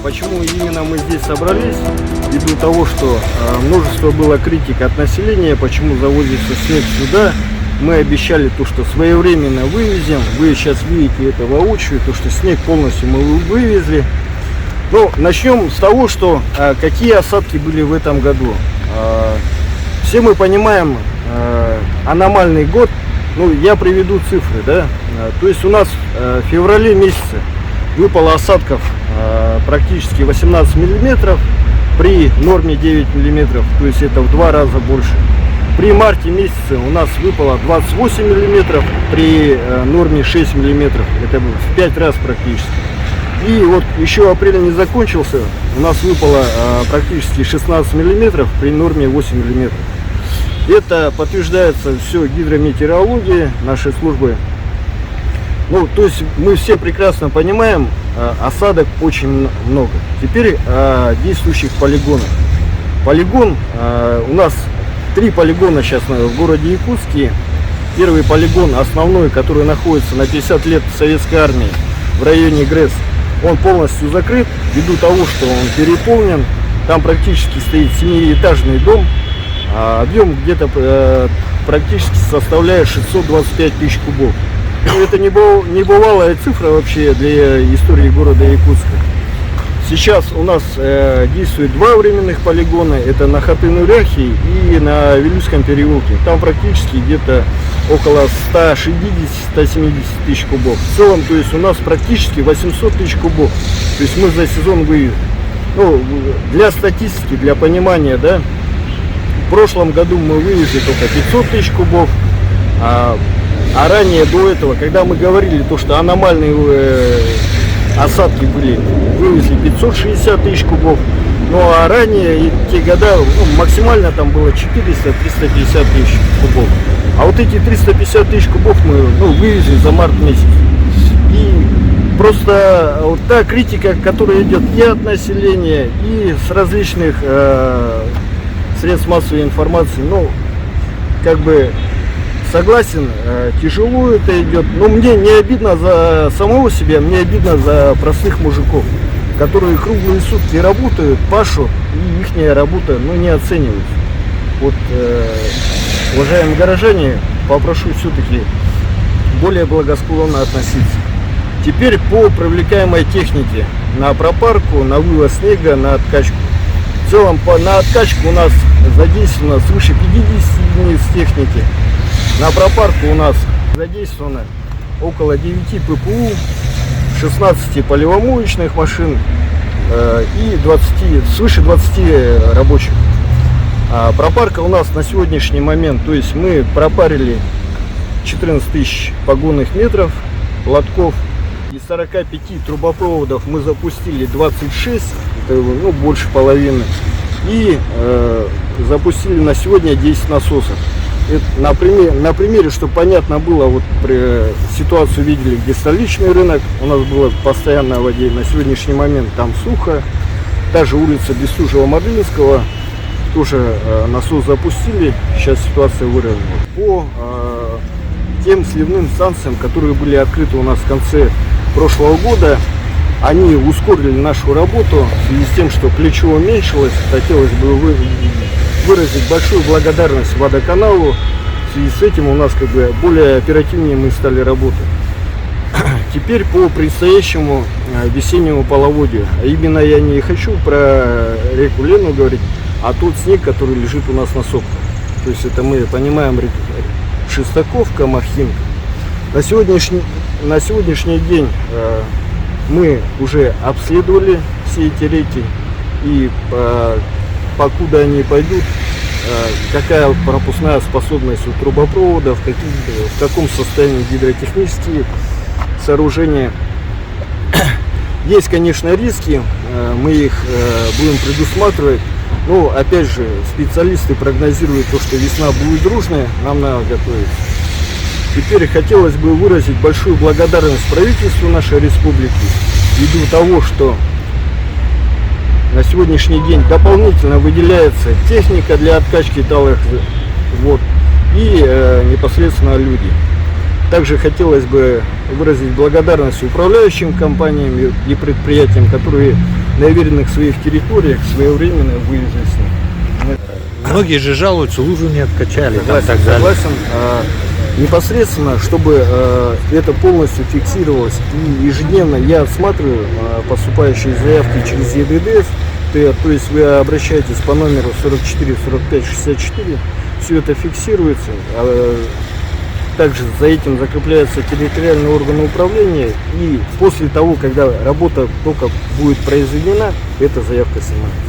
почему именно мы здесь собрались, ввиду того, что множество было критик от населения, почему завозится снег сюда. Мы обещали то, что своевременно вывезем. Вы сейчас видите это воочию, то, что снег полностью мы вывезли. Ну, начнем с того, что какие осадки были в этом году. Все мы понимаем, аномальный год. Ну, я приведу цифры, да. То есть у нас в феврале месяце выпало осадков практически 18 миллиметров при норме 9 миллиметров, то есть это в 2 раза больше. При марте месяце у нас выпало 28 миллиметров при норме 6 миллиметров, это в 5 раз практически. И вот еще апрель не закончился, у нас выпало практически 16 миллиметров при норме 8 миллиметров. Это подтверждается все гидрометеорологией нашей службы. Ну, то есть мы все прекрасно понимаем, осадок очень много. Теперь о действующих полигонах. Полигон, у нас 3 полигона сейчас в городе Якутске. Первый полигон, основной, который находится на 50 лет советской армии в районе ГРЭС, он полностью закрыт, ввиду того, что он переполнен. Там практически стоит 7-этажный дом. Объем где-то практически составляет 625 тысяч кубов. Это небывалая цифра вообще для истории города Якутска. Сейчас у нас действует 2 временных полигона. Это на Хаты-Нуряхе и на Вилюйском переулке. Там практически где-то около 160-170 тысяч кубов. В целом, то есть у нас практически 800 тысяч кубов. То есть мы за сезон вывезли. Ну, для статистики, для понимания, да. В прошлом году мы вывезли только 500 тысяч кубов, а ранее до этого, когда мы говорили то, что аномальные осадки были, вывезли 560 тысяч кубов, ну а ранее те года максимально там было 400-350 тысяч кубов. А вот эти 350 тысяч кубов мы вывезли за март месяц. И просто вот та критика, которая идет и от населения, и с различных средств массовой информации, ну, как бы согласен, тяжело это идет, но мне не обидно за самого себя, мне обидно за простых мужиков, которые круглые сутки работают, пашут, и ихняя работа, не оценивается. Вот, уважаемые горожане, попрошу все-таки более благосклонно относиться. Теперь по привлекаемой технике на пропарку, на вывоз снега, на откачку. В целом на откачку у нас задействовано свыше 50 единиц техники. На пропарку у нас задействовано около 9 ППУ, 16 поливомоечных машин и свыше 20 рабочих. Пропарка у нас на сегодняшний момент, то есть мы пропарили 14 тысяч погонных метров, лотков. Из 45 трубопроводов мы запустили 26, это больше половины. И запустили на сегодня 10 насосов. Это на примере, чтобы понятно было, вот ситуацию видели, где столичный рынок, у нас было постоянно в воде, на сегодняшний момент там сухо. Та же улица Бестужева-Марлинского, тоже насос запустили, сейчас ситуация выровнялась. По тем сливным станциям, которые были открыты у нас в конце прошлого года, они ускорили нашу работу в связи с тем, что плечо уменьшилось. Хотелось бы выразить большую благодарность водоканалу. В связи с этим у нас более оперативнее мы стали работать. Теперь по предстоящему весеннему половодью. А именно я не хочу про реку Лену говорить, а тот снег, который лежит у нас на сопках. То есть это мы понимаем Шестаковка, Махинка. На сегодняшний день мы уже обследовали все эти реки, и покуда они пойдут, какая пропускная способность у трубопроводов, в каком состоянии гидротехнические сооружения. Есть, конечно, риски, мы их будем предусматривать, но опять же специалисты прогнозируют то, что весна будет дружная, нам надо готовиться. Теперь хотелось бы выразить большую благодарность правительству нашей республики ввиду того, что на сегодняшний день дополнительно выделяется техника для откачки талых вод и непосредственно люди. Также хотелось бы выразить благодарность управляющим компаниям и предприятиям, которые на веренных своих территориях своевременно выезжать с них. Многие же жалуются, лужу не откачали. Согласен, так далее. согласен. Непосредственно, чтобы это полностью фиксировалось, и ежедневно я отсматриваю поступающие заявки через ЕДДС, то есть вы обращаетесь по номеру 44 45 64, все это фиксируется. Также за этим закрепляются территориальные органы управления, и после того, когда работа только будет произведена, эта заявка снимается.